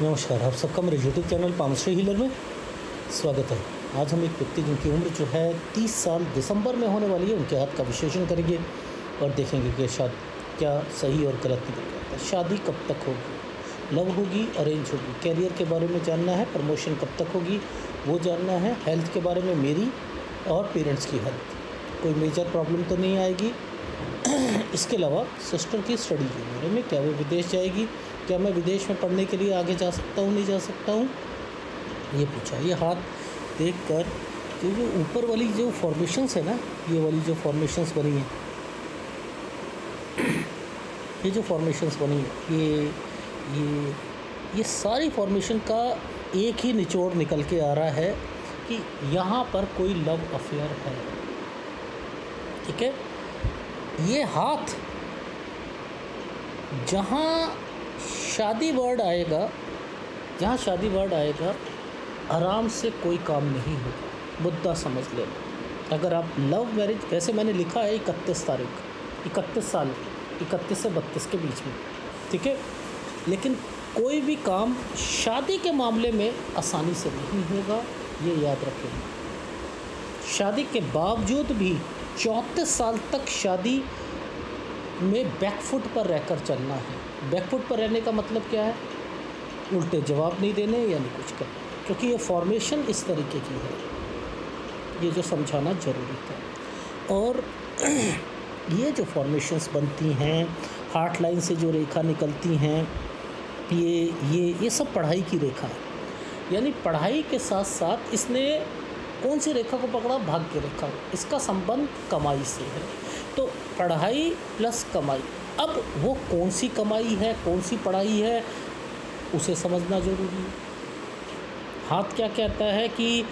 नमस्कार, आप सबका मेरे यूट्यूब चैनल पामश्री हीलर में स्वागत है। आज हम एक व्यक्ति जिनकी उम्र जो है 30 साल दिसंबर में होने वाली है, उनके हाथ का विश्लेषण करेंगे और देखेंगे कि शायद क्या सही और गलत निकल जाता है। शादी कब तक होगी, लव होगी, अरेंज होगी, कैरियर के बारे में जानना है, प्रमोशन कब तक होगी वो जानना है, हेल्थ के बारे में मेरी और पेरेंट्स की हेल्थ, कोई मेजर प्रॉब्लम तो नहीं आएगी। इसके अलावा सिस्टर की स्टडी के बारे में, क्या वो विदेश जाएगी, क्या मैं विदेश में पढ़ने के लिए आगे जा सकता हूँ, नहीं जा सकता हूँ, ये पूछा। ये हाथ देखकर कि जो ऊपर वाली जो फॉर्मेशंस है ना, ये वाली जो फॉर्मेशंस बनी है, ये जो फॉर्मेशंस बनी है, ये सारी फॉर्मेशन का एक ही निचोड़ निकल के आ रहा है कि यहाँ पर कोई लव अफेयर है। ठीक है, ये हाथ जहाँ शादी वर्ड आएगा, जहाँ शादी वर्ड आएगा, आराम से कोई काम नहीं होगा। मुद्दा समझ लेना। अगर आप लव मैरिज, वैसे मैंने लिखा है 31 तारीख, 31 साल, 31 से 32 के बीच में, ठीक है, लेकिन कोई भी काम शादी के मामले में आसानी से नहीं होगा, ये याद रखें। शादी के बावजूद भी 34 साल तक शादी में बैकफुट पर रहकर चलना है। बैकफुट पर रहने का मतलब क्या है? उल्टे जवाब नहीं देने या नहीं कुछ करना, क्योंकि ये फॉर्मेशन इस तरीके की है, ये जो समझाना ज़रूरी था। और ये जो फॉर्मेशंस बनती हैं, हार्ट लाइन से जो रेखा निकलती हैं, ये सब पढ़ाई की रेखा है। यानी पढ़ाई के साथ साथ इसने कौन सी रेखा को पकड़ा? भाग्य रेखा। इसका संबंध कमाई से है। तो पढ़ाई प्लस कमाई, अब वो कौन सी कमाई है, कौन सी पढ़ाई है, उसे समझना ज़रूरी है। हाथ क्या कहता है कि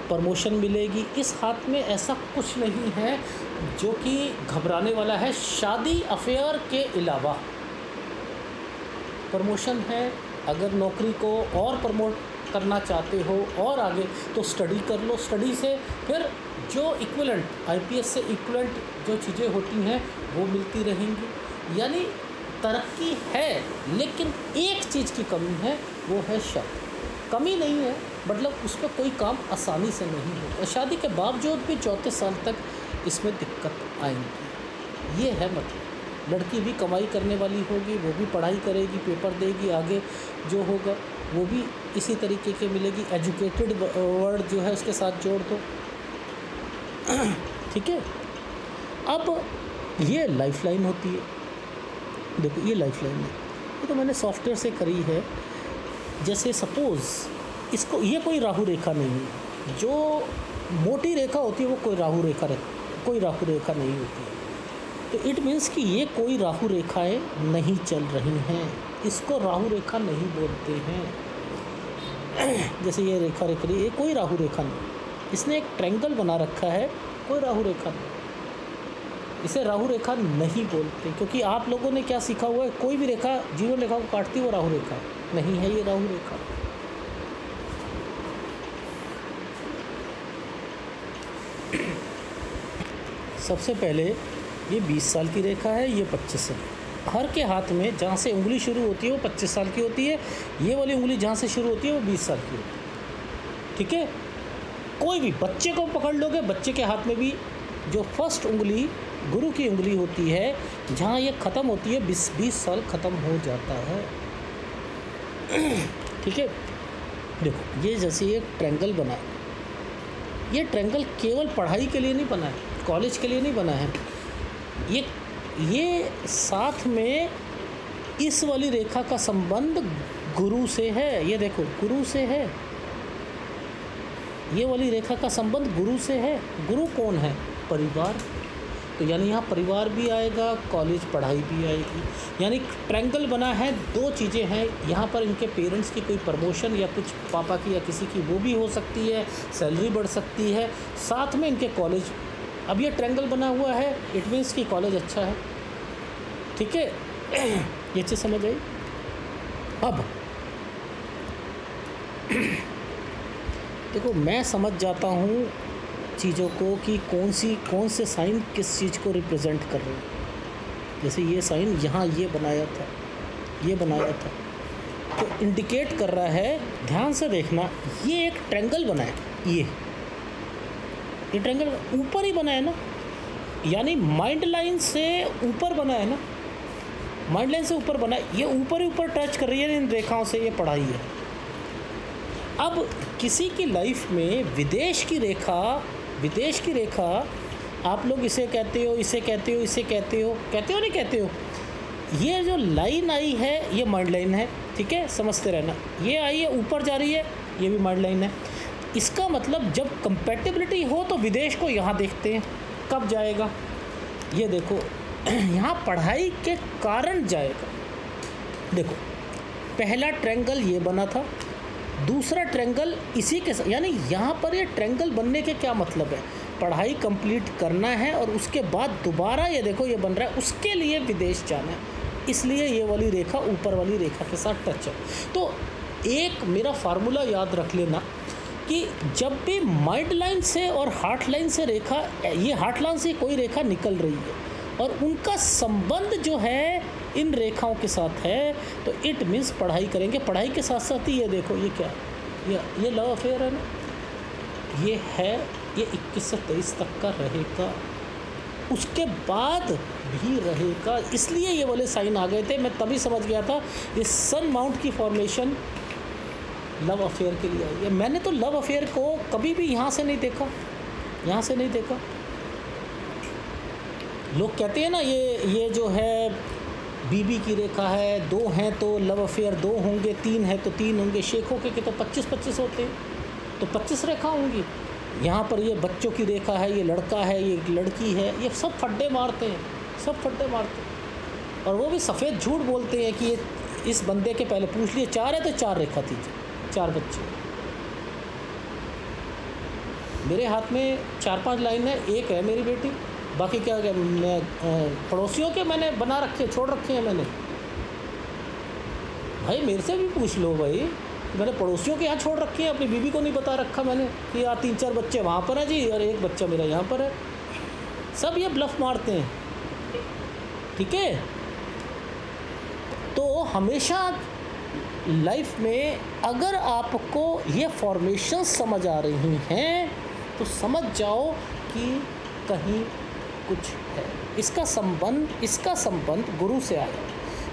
प्रमोशन मिलेगी। इस हाथ में ऐसा कुछ नहीं है जो कि घबराने वाला है। शादी अफेयर के अलावा प्रमोशन है। अगर नौकरी को और प्रमोट करना चाहते हो और आगे, तो स्टडी कर लो। स्टडी से फिर जो इक्विवेलेंट, आईपीएस से इक्विवेलेंट जो चीज़ें होती हैं वो मिलती रहेंगी। यानी तरक्की है, लेकिन एक चीज़ की कमी है, वो है शादी। कमी नहीं है, मतलब उस पर कोई काम आसानी से नहीं होगा। शादी के बावजूद भी 34 साल तक इसमें दिक्कत आएंगी। ये है मतलब। लड़की भी कमाई करने वाली होगी, वो भी पढ़ाई करेगी, पेपर देगी, आगे जो होगा वो भी इसी तरीके के मिलेगी। एजुकेटेड वर्ड जो है उसके साथ जोड़ दो, ठीक है। अब ये लाइफलाइन होती है। देखो, ये लाइफलाइन है, ये तो मैंने सॉफ्टवेयर से करी है। जैसे सपोज़ इसको, ये कोई राहु रेखा नहीं है। जो मोटी रेखा होती है वो कोई राहु रेखा नहीं होती है। तो इट मीन्स कि ये कोई राहु रेखाएं नहीं चल रही हैं, इसको राहु रेखा नहीं बोलते हैं। जैसे ये रेखा रेख रही है, ये कोई राहु रेखा नहीं, इसने एक ट्रायंगल बना रखा है, कोई राहु रेखा नहीं, इसे राहु रेखा नहीं बोलते। क्योंकि आप लोगों ने क्या सीखा हुआ है, कोई भी रेखा जीरो रेखा को काटती है वो राहु रेखा है। नहीं है ये राहु रेखा। सबसे पहले ये 20 साल की रेखा है, ये 25 साल। हर के हाथ में जहाँ से उंगली शुरू होती है वो 25 साल की होती है, ये वाली उंगली जहाँ से शुरू होती है वो 20 साल की होती है, ठीक है। कोई भी बच्चे को पकड़ लोगे, बच्चे के हाथ में भी जो फर्स्ट उंगली गुरु की उंगली होती है, जहाँ ये ख़त्म होती है 20 साल ख़त्म हो जाता है, ठीक है। देखो, ये जैसे ये ट्रायंगल बना है, ये ट्रायंगल केवल पढ़ाई के लिए नहीं बना है, कॉलेज के लिए नहीं बना है। ये साथ में इस वाली रेखा का संबंध गुरु से है। ये देखो, गुरु से है, ये वाली रेखा का संबंध गुरु से है। गुरु कौन है? परिवार। तो यानी यहाँ परिवार भी आएगा, कॉलेज पढ़ाई भी आएगी। यानी ट्रायंगल बना है, दो चीज़ें हैं यहाँ पर। इनके पेरेंट्स की कोई प्रमोशन या कुछ पापा की या किसी की वो भी हो सकती है, सैलरी बढ़ सकती है, साथ में इनके कॉलेज। अब ये ट्रायंगल बना हुआ है, इट मीन्स कि कॉलेज अच्छा है, ठीक है। ये चीज़ समझ आई। अब देखो, मैं समझ जाता हूँ चीज़ों को कि कौन से साइन किस चीज़ को रिप्रेजेंट कर रहे हैं। जैसे ये साइन यहाँ ये बनाया था, तो इंडिकेट कर रहा है, ध्यान से देखना, ये एक ट्रायंगल बना है, ये ट्रायंगल ऊपर ही बना है ना, यानी माइंड लाइन से ऊपर बना है ना, माइंड लाइन से ऊपर बना है, ये ऊपर ही ऊपर टच कर रही है इन रेखाओं से, ये पढ़ाई है। अब किसी की लाइफ में विदेश की रेखा आप लोग इसे कहते हो, इसे कहते हो, इसे कहते हो नहीं कहते हो, ये जो लाइन आई है ये माइंड लाइन है, ठीक है, समझते रहना। ये आई है ऊपर जा रही है, ये भी माइंड लाइन है। इसका मतलब जब कंपैटिबिलिटी हो तो विदेश को यहाँ देखते हैं, कब जाएगा, ये देखो यहाँ पढ़ाई के कारण जाएगा। देखो पहला ट्रायंगल ये बना था, दूसरा ट्रायंगल इसी के साथ, यानी यहाँ पर ये ट्रायंगल बनने के क्या मतलब है, पढ़ाई कंप्लीट करना है और उसके बाद दोबारा ये देखो ये बन रहा है, उसके लिए विदेश जाना है, इसलिए ये वाली रेखा ऊपर वाली रेखा के साथ टच है। तो एक मेरा फार्मूला याद रख लेना कि जब भी माइंड लाइन से और हार्ट लाइन से रेखा, ये हार्ट लाइन से कोई रेखा निकल रही है और उनका संबंध जो है इन रेखाओं के साथ है, तो इट मीन्स पढ़ाई करेंगे। पढ़ाई के साथ साथ ही ये देखो ये क्या, ये लव अफेयर है ना, ये है, ये 21 से 23 तक का रहेगा, उसके बाद भी रहेगा, इसलिए ये वाले साइन आ गए थे। मैं तभी समझ गया था ये सन माउंट की फॉर्मेशन लव अफेयर के लिए आई है। मैंने तो लव अफेयर को कभी भी यहाँ से नहीं देखा, यहाँ से नहीं देखा। लोग कहते हैं ना ये जो है बीबी की रेखा है, 2 हैं तो लव अफेयर 2 होंगे, 3 है तो 3 होंगे, शेखों के तो 25-25 होते हैं, तो 25 रेखा होंगी। यहाँ पर ये बच्चों की रेखा है, ये लड़का है, ये लड़की है, ये सब फड्डे मारते हैं, सब फड्डे मारते हैं। और वो भी सफ़ेद झूठ बोलते हैं कि ये इस बंदे के पहले पूछ लिए 4 है तो 4 रेखा थी, 4 बच्चे। मेरे हाथ में 4-5 लाइन है, एक है मेरी बेटी, बाकी क्या मैं पड़ोसियों के मैंने बना रखे, छोड़ रखे हैं मैंने। भाई मेरे से भी पूछ लो भाई, मैंने पड़ोसियों के यहाँ छोड़ रखे हैं, अपनी बीवी को नहीं बता रखा मैंने कि यार 3-4 बच्चे वहाँ पर हैं जी और एक बच्चा मेरा यहाँ पर है। सब ये ब्लफ मारते हैं, ठीक है। तो हमेशा लाइफ में अगर आपको ये फॉर्मेशंस समझ आ रही हैं तो समझ जाओ कि कहीं कुछ है। इसका संबंध गुरु से आया,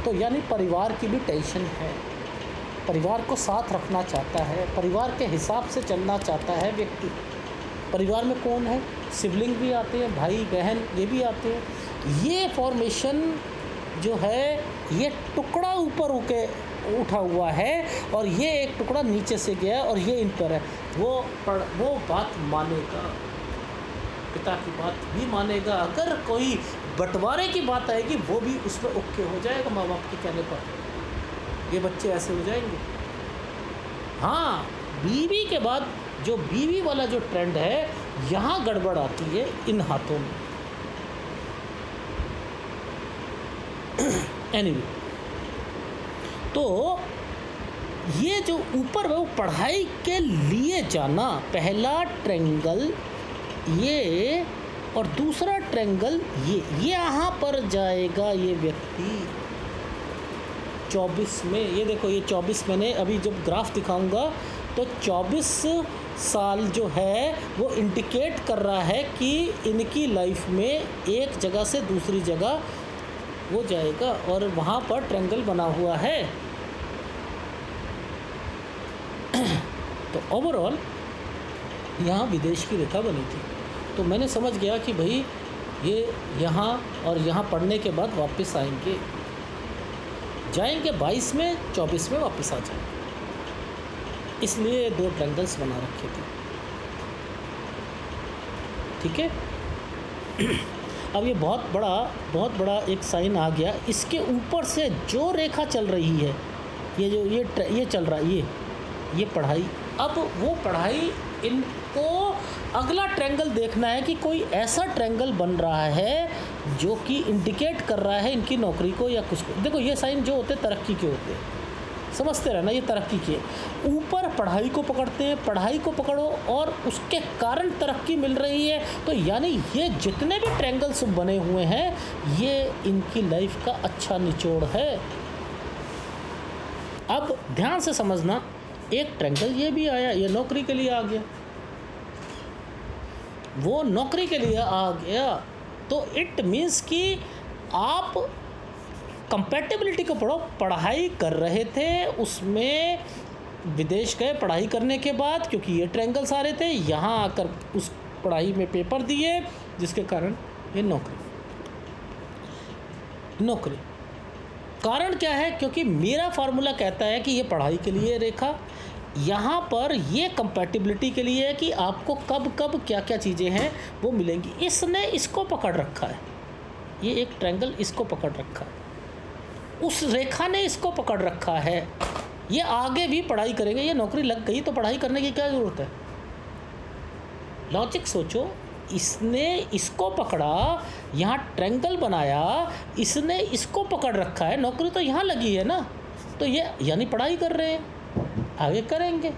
तो यानी परिवार की भी टेंशन है, परिवार को साथ रखना चाहता है, परिवार के हिसाब से चलना चाहता है व्यक्ति। परिवार में कौन है, सिबलिंग भी आते हैं, भाई बहन ये भी आते हैं। ये फॉर्मेशन जो है ये टुकड़ा ऊपर उठा हुआ है और ये एक टुकड़ा नीचे से गया और ये इन पर है। वो बात मानेगा, पिता की बात भी मानेगा। अगर कोई बंटवारे की बात आएगी वो भी उसमें ओके हो जाएगा माँ बाप के कहने पर, ये बच्चे ऐसे हो जाएंगे। हाँ, बीवी के बाद जो बीवी वाला जो ट्रेंड है यहाँ गड़बड़ आती है इन हाथों में। एनीवे, तो ये जो ऊपर है वो पढ़ाई के लिए जाना, पहला ट्रायंगल ये और दूसरा ट्रायंगल ये यहाँ पर जाएगा ये व्यक्ति 24 में। ये देखो ये 24, मैंने अभी जब ग्राफ दिखाऊंगा तो 24 साल जो है वो इंडिकेट कर रहा है कि इनकी लाइफ में एक जगह से दूसरी जगह वो जाएगा और वहाँ पर ट्रायंगल बना हुआ है। तो ओवरऑल यहाँ विदेश की रेखा बनी थी, तो मैंने समझ गया कि भाई ये यहाँ और यहाँ पढ़ने के बाद वापस जाएंगे 22 में 24 में वापस आ जाएंगे, इसलिए 2 ट्रायंगल्स बना रखे थे, ठीक है। अब ये बहुत बड़ा एक साइन आ गया। इसके ऊपर से जो रेखा चल रही है, ये चल रहा है ये पढ़ाई। अब वो पढ़ाई, इनको अगला ट्रायंगल देखना है कि कोई ऐसा ट्रायंगल बन रहा है जो कि इंडिकेट कर रहा है इनकी नौकरी को या कुछ को। देखो ये साइन जो होते हैं तरक्की के होते हैं, समझते रहना, ये तरक्की के ऊपर पढ़ाई को पकड़ते हैं, पढ़ाई को पकड़ो और उसके कारण तरक्की मिल रही है। तो यानी ये जितने भी ट्रायंगल्स बने हुए हैं ये इनकी लाइफ का अच्छा निचोड़ है। अब ध्यान से समझना, एक ट्रायंगल ये भी आया, ये नौकरी के लिए आ गया, वो नौकरी के लिए आ गया, तो इट मीन्स कि आप कंपैटिबिलिटी को पढ़ो। पढ़ाई कर रहे थे, उसमें विदेश गए पढ़ाई करने के बाद, क्योंकि ये ट्रायंगल्स आ रहे थे, यहाँ आकर उस पढ़ाई में पेपर दिए, जिसके कारण ये नौकरी। कारण क्या है? क्योंकि मेरा फार्मूला कहता है कि ये पढ़ाई के लिए रेखा, यहाँ पर ये कंपैटिबिलिटी के लिए है कि आपको कब कब क्या क्या चीज़ें हैं वो मिलेंगी। इसने इसको पकड़ रखा है, ये एक ट्रायंगल इसको पकड़ रखा है, उस रेखा ने इसको पकड़ रखा है। ये आगे भी पढ़ाई करेंगे, ये नौकरी लग गई तो पढ़ाई करने की क्या ज़रूरत है? लॉजिक सोचो, इसने इसको पकड़ा, यहाँ ट्रायंगल बनाया, इसने इसको पकड़ रखा है, नौकरी तो यहाँ लगी है ना, तो ये यानी पढ़ाई कर रहे हैं, आगे करेंगे।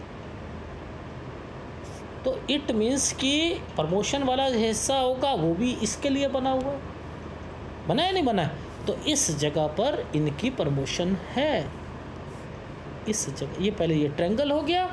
तो इट मीन्स कि प्रमोशन वाला हिस्सा होगा वो भी इसके लिए बना हुआ, बना है नहीं बना है? तो इस जगह पर इनकी प्रमोशन है, इस जगह। ये पहले ये ट्रायंगल हो गया,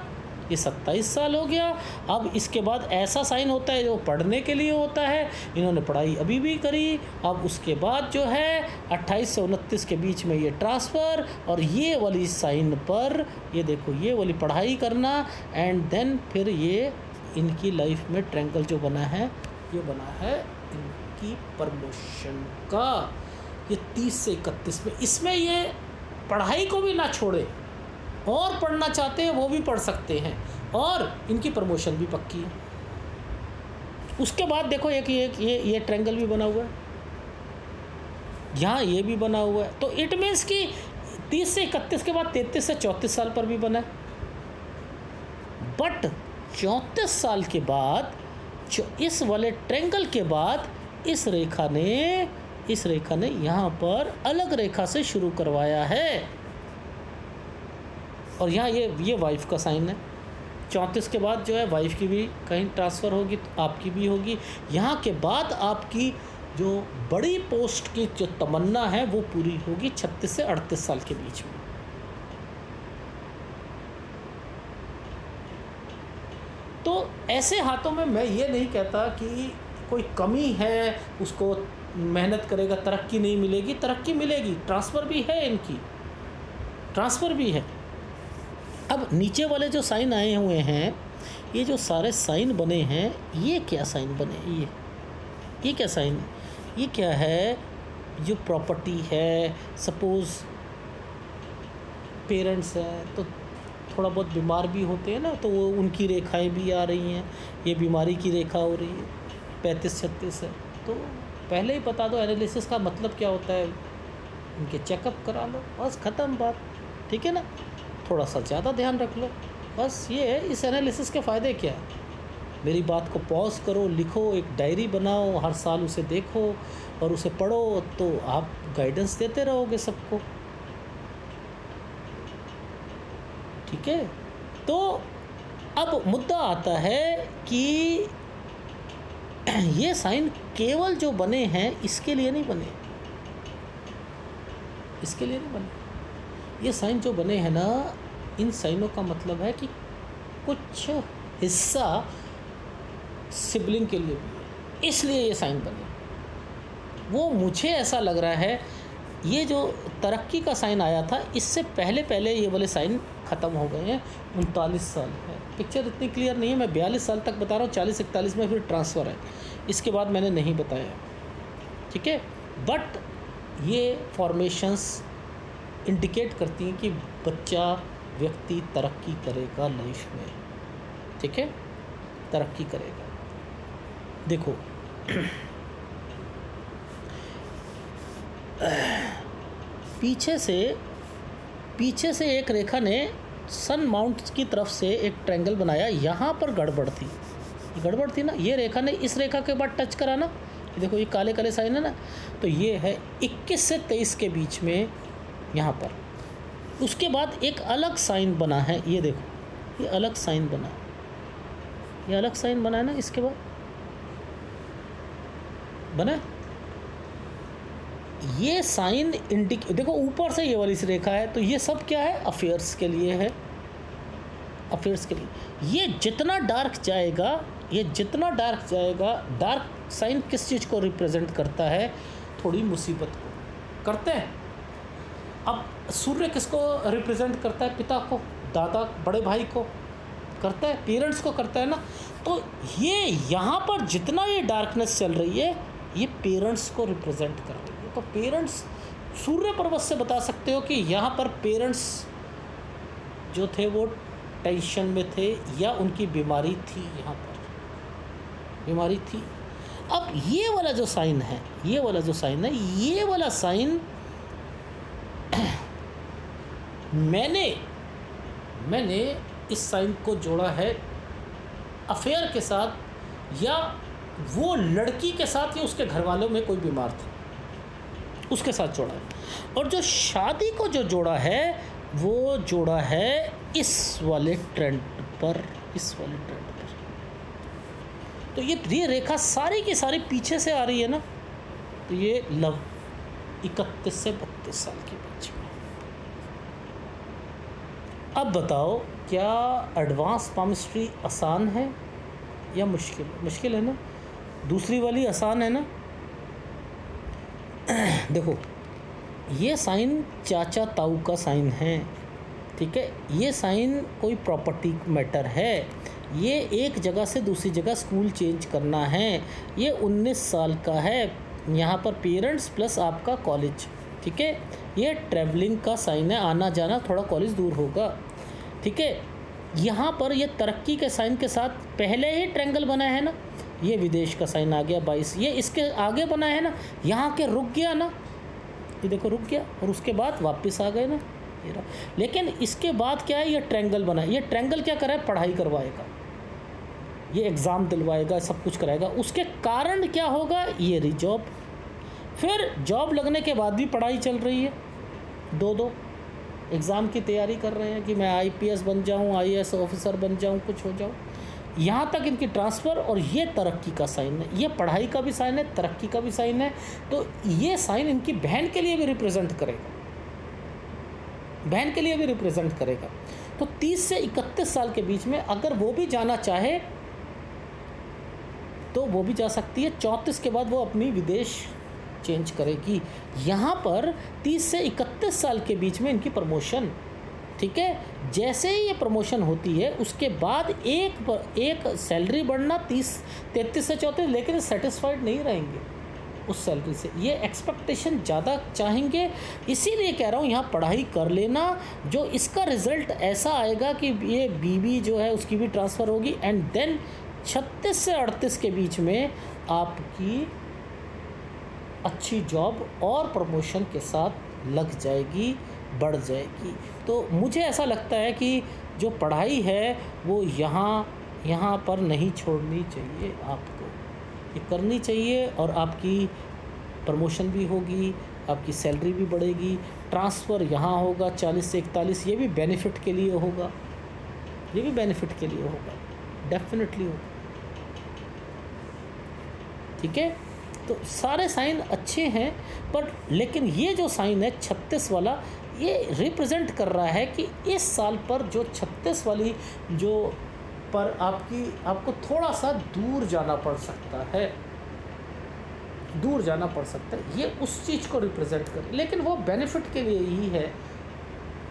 ये 27 साल हो गया। अब इसके बाद ऐसा साइन होता है जो पढ़ने के लिए होता है, इन्होंने पढ़ाई अभी भी करी। अब उसके बाद जो है 28 से 29 के बीच में ये ट्रांसफ़र, और ये वाली साइन पर ये देखो ये वाली पढ़ाई करना, एंड देन फिर ये इनकी लाइफ में ट्रायंगल जो बना है, ये बना है इनकी प्रमोशन का। ये 30 से 31 में, इसमें ये पढ़ाई को भी ना छोड़े, और पढ़ना चाहते हैं वो भी पढ़ सकते हैं, और इनकी प्रमोशन भी पक्की है। उसके बाद देखो एक ये ट्रायंगल भी बना हुआ है, यहाँ ये भी बना हुआ है। तो इट मीन्स कि 30 से 31 के बाद 33 से 34 साल पर भी बना है। बट 34 साल के बाद इस वाले ट्रायंगल के बाद इस रेखा ने यहाँ पर अलग रेखा से शुरू करवाया है, और यहाँ ये वाइफ का साइन है। 34 के बाद जो है वाइफ की भी कहीं ट्रांसफ़र होगी तो आपकी भी होगी। यहाँ के बाद आपकी जो बड़ी पोस्ट की जो तमन्ना है वो पूरी होगी 36 से 38 साल के बीच में। तो ऐसे हाथों में मैं ये नहीं कहता कि कोई कमी है, उसको मेहनत करेगा तरक्की नहीं मिलेगी, तरक्की मिलेगी, ट्रांसफ़र भी है, इनकी ट्रांसफ़र भी है। अब नीचे वाले जो साइन आए हुए हैं, ये जो सारे साइन बने हैं, ये क्या साइन बने? ये क्या साइन है? ये क्या है? जो प्रॉपर्टी है, सपोज़ पेरेंट्स हैं तो थोड़ा बहुत बीमार भी होते हैं ना, तो वो उनकी रेखाएं भी आ रही हैं, ये बीमारी की रेखा हो रही है, 35-36 है। तो पहले ही बता दो एनालिसिस का मतलब क्या होता है, उनके चेकअप करा लो, बस ख़त्म बात, ठीक है ना। थोड़ा सा ज़्यादा ध्यान रख लो, बस ये है। इस एनालिसिस के फ़ायदे क्या है? मेरी बात को पॉज करो, लिखो, एक डायरी बनाओ, हर साल उसे देखो और उसे पढ़ो, तो आप गाइडेंस देते रहोगे सबको, ठीक है। तो अब मुद्दा आता है कि ये साइन केवल जो बने हैं इसके लिए नहीं बने, इसके लिए नहीं बने। ये साइन जो बने हैं ना, इन साइनों का मतलब है कि कुछ हिस्सा सिबलिंग के लिए भी है, इसलिए ये साइन बने। वो मुझे ऐसा लग रहा है, ये जो तरक्की का साइन आया था, इससे पहले ये वाले साइन ख़त्म हो गए हैं। 39 साल है, पिक्चर इतनी क्लियर नहीं है, मैं 42 साल तक बता रहा हूँ, 40-41 में फिर ट्रांसफ़र है, इसके बाद मैंने नहीं बताया, ठीक है। बट ये फॉर्मेशंस इंडिकेट करती हैं कि व्यक्ति तरक्की करेगा लाइफ में, ठीक है, तरक्की करेगा। देखो पीछे से एक रेखा ने सन माउंट की तरफ से एक ट्रायंगल बनाया, यहाँ पर गड़बड़ थी ना, ये रेखा ने इस रेखा के बाद टच करा ना, देखो ये काले काले साइन है ना, तो ये है 21 से 23 के बीच में यहाँ पर। उसके बाद एक अलग साइन बना है, ये देखो ये अलग साइन बना, ये अलग साइन बना है ना, इसके बाद बना है, ये साइन देखो ऊपर से ये वाली रेखा है, तो ये सब क्या है, अफेयर्स के लिए है, अफेयर्स के लिए। ये जितना डार्क जाएगा, ये जितना डार्क जाएगा, डार्क साइन किस चीज़ को रिप्रेजेंट करता है, थोड़ी मुसीबत को करते हैं। अब सूर्य किसको रिप्रेजेंट करता है, पिता को, दादा, बड़े भाई को करता है, पेरेंट्स को करता है ना। तो ये यहाँ पर जितना ये डार्कनेस चल रही है, ये पेरेंट्स को रिप्रेजेंट कर रही है। तो पेरेंट्स, सूर्य पर्वत से बता सकते हो कि यहाँ पर पेरेंट्स जो थे वो टेंशन में थे, या उनकी बीमारी थी, यहाँ पर बीमारी थी। अब ये वाला जो साइन है, ये वाला जो साइन है, ये वाला साइन मैंने इस साइन को जोड़ा है अफेयर के साथ, या वो लड़की के साथ, या उसके घर वालों में कोई बीमार था उसके साथ जोड़ा है। और जो शादी को जो जोड़ा है, वो जोड़ा है इस वाले ट्रेंड पर, इस वाले ट्रेंड पर। तो ये रेखा सारी की सारी पीछे से आ रही है ना, तो ये लव 31 से 32 साल के बीच में। अब बताओ, क्या एडवांस पामिस्ट्री आसान है या मुश्किल? मुश्किल है ना। दूसरी वाली आसान है ना। देखो, ये साइन चाचा ताऊ का साइन है, ठीक है। ये साइन कोई प्रॉपर्टी मैटर है, ये एक जगह से दूसरी जगह स्कूल चेंज करना है, ये 19 साल का है, यहाँ पर पेरेंट्स प्लस आपका कॉलेज, ठीक है। ये ट्रैवलिंग का साइन है, आना जाना, थोड़ा कॉलेज दूर होगा, ठीक है। यहाँ पर ये तरक्की के साइन के साथ पहले ही ट्रायंगल बना है ना, ये विदेश का साइन आ गया 22, ये इसके आगे बना है ना, यहाँ के रुक गया ना, ये देखो रुक गया, और उसके बाद वापस आ गए ना, ये रहा। लेकिन इसके बाद क्या है, ये ट्रायंगल बना है। ये ट्रायंगल क्या कराए, पढ़ाई करवाएगा, ये एग्ज़ाम दिलवाएगा, सब कुछ कराएगा। उसके कारण क्या होगा, ये रही जॉब। फिर जॉब लगने के बाद भी पढ़ाई चल रही है, दो एग्ज़ाम की तैयारी कर रहे हैं कि मैं IPS बन जाऊं, IAS ऑफिसर बन जाऊं, कुछ हो जाऊं। यहाँ तक इनकी ट्रांसफ़र, और ये तरक्की का साइन है, ये पढ़ाई का भी साइन है, तरक्की का भी साइन है। तो ये साइन इनकी बहन के लिए भी रिप्रेजेंट करेगा, बहन के लिए भी रिप्रेजेंट करेगा। तो 30 से 31 साल के बीच में अगर वो भी जाना चाहे तो वो भी जा सकती है। 34 के बाद वो अपनी विदेश चेंज करेगी। यहाँ पर 30 से 31 साल के बीच में इनकी प्रमोशन, ठीक है। जैसे ही ये प्रमोशन होती है, उसके बाद एक सैलरी बढ़ना 33 से 34, लेकिन सेटिस्फाइड नहीं रहेंगे उस सैलरी से, ये एक्सपेक्टेशन ज़्यादा चाहेंगे। इसीलिए कह रहा हूँ, यहाँ पढ़ाई कर लेना, जो इसका रिज़ल्ट ऐसा आएगा कि ये बीवी जो है उसकी भी ट्रांसफ़र होगी, एंड देन 36 से 38 के बीच में आपकी अच्छी जॉब और प्रमोशन के साथ लग जाएगी, बढ़ जाएगी। तो मुझे ऐसा लगता है कि जो पढ़ाई है वो यहाँ पर नहीं छोड़नी चाहिए, आपको ये करनी चाहिए, और आपकी प्रमोशन भी होगी, आपकी सैलरी भी बढ़ेगी, ट्रांसफ़र यहाँ होगा 40 से 41, ये भी बेनिफिट के लिए होगा, ये भी बेनिफिट के लिए होगा, डेफिनेटली होगा, ठीक है। तो सारे साइन अच्छे हैं, पर लेकिन ये जो साइन है 36 वाला, ये रिप्रेजेंट कर रहा है कि इस साल पर जो 36 वाली जो पर आपको थोड़ा सा दूर जाना पड़ सकता है, दूर जाना पड़ सकता है। ये उस चीज़ को रिप्रेजेंट कर, लेकिन वो बेनिफिट के लिए ही है,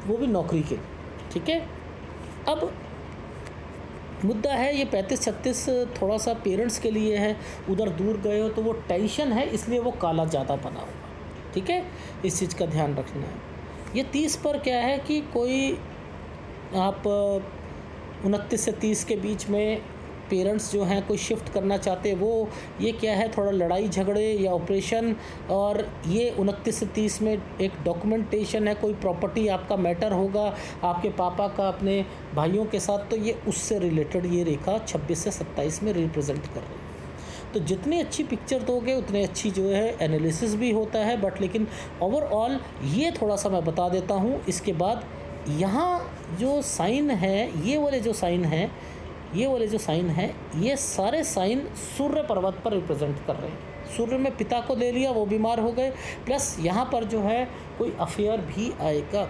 वो भी नौकरी के लिए, ठीक है। अब मुद्दा है ये 35-36 थोड़ा सा पेरेंट्स के लिए है, उधर दूर गए हो तो वो टेंशन है, इसलिए वो काला ज़्यादा बना होगा, ठीक है। इस चीज़ का ध्यान रखना है। ये 30 पर क्या है कि कोई आप 29 से 30 के बीच में पेरेंट्स जो हैं कोई शिफ्ट करना चाहते हैं, वो ये क्या है, थोड़ा लड़ाई झगड़े या ऑपरेशन, और ये 29 से 30 में एक डॉक्यूमेंटेशन है, कोई प्रॉपर्टी आपका मैटर होगा आपके पापा का अपने भाइयों के साथ, तो ये उससे रिलेटेड ये रेखा 26 से 27 में रिप्रेजेंट कर रही है। तो जितनी अच्छी पिक्चर दोगे उतनी अच्छी जो है एनालिसिस भी होता है, बट लेकिन ओवरऑल ये थोड़ा सा मैं बता देता हूँ। इसके बाद यहाँ जो साइन है, ये वाले जो साइन हैं, ये सारे साइन सूर्य पर्वत पर रिप्रेजेंट कर रहे हैं। सूर्य में पिता को ले लिया, वो बीमार हो गए, प्लस यहाँ पर जो है कोई अफेयर भी आएगा,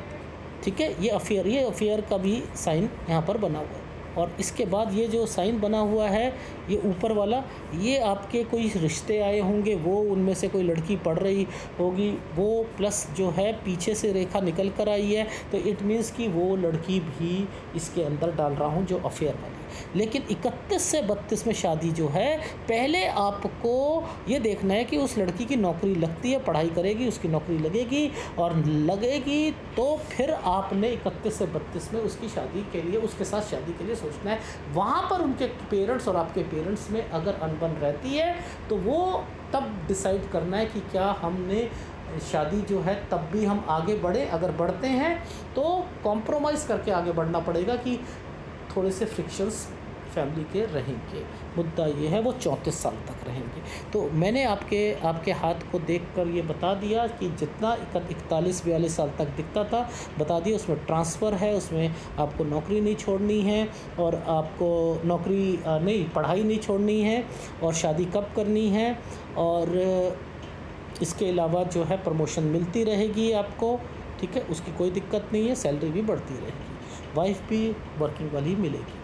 ठीक है। ये अफेयर का भी साइन यहाँ पर बना हुआ है। और इसके बाद ये जो साइन बना हुआ है ये ऊपर वाला, ये आपके कोई रिश्ते आए होंगे, वो उनमें से कोई लड़की पढ़ रही होगी वो, प्लस जो है पीछे से रेखा निकल कर आई है, तो इट मीन्स कि वो लड़की भी इसके अंदर डाल रहा हूँ जो अफेयर वाली। लेकिन 31 से 32 में शादी जो है, पहले आपको ये देखना है कि उस लड़की की नौकरी लगती है, पढ़ाई करेगी, उसकी नौकरी लगेगी, और लगेगी तो फिर आपने 31 से 32 में उसकी शादी के लिए, उसके साथ शादी के लिए सोचना है। वहाँ पर उनके पेरेंट्स और आपके पेरेंट्स में अगर अनबन रहती है तो वो तब डिसाइड करना है कि क्या हमने शादी जो है तब भी हम आगे बढ़े, अगर बढ़ते हैं तो कॉम्प्रोमाइज़ करके आगे बढ़ना पड़ेगा कि थोड़े से फ्रिक्शंस फैमिली के रहेंगे। मुद्दा ये है वो 34 साल तक रहेंगे। तो मैंने आपके हाथ को देखकर ये बता दिया कि जितना 41-42 साल तक दिखता था बता दिया, उसमें ट्रांसफ़र है, उसमें आपको नौकरी नहीं छोड़नी है, और आपको पढ़ाई नहीं छोड़नी है, और शादी कब करनी है, और इसके अलावा जो है प्रमोशन मिलती रहेगी आपको, ठीक है, उसकी कोई दिक्कत नहीं है, सैलरी भी बढ़ती रहेगी, वाइफ भी वर्किंग वाली मिलेगी,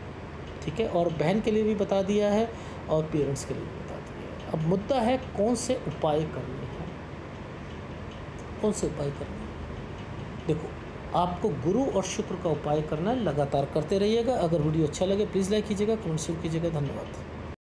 ठीक है। और बहन के लिए भी बता दिया है और पेरेंट्स के लिए भी बता दिया है। अब मुद्दा है कौन से उपाय करने हैं, कौन से उपाय करने हैं। देखो, आपको गुरु और शुक्र का उपाय करना है, लगातार करते रहिएगा। अगर वीडियो अच्छा लगे प्लीज़ लाइक कीजिएगा, कमेंट शेयर कीजिएगा। धन्यवाद।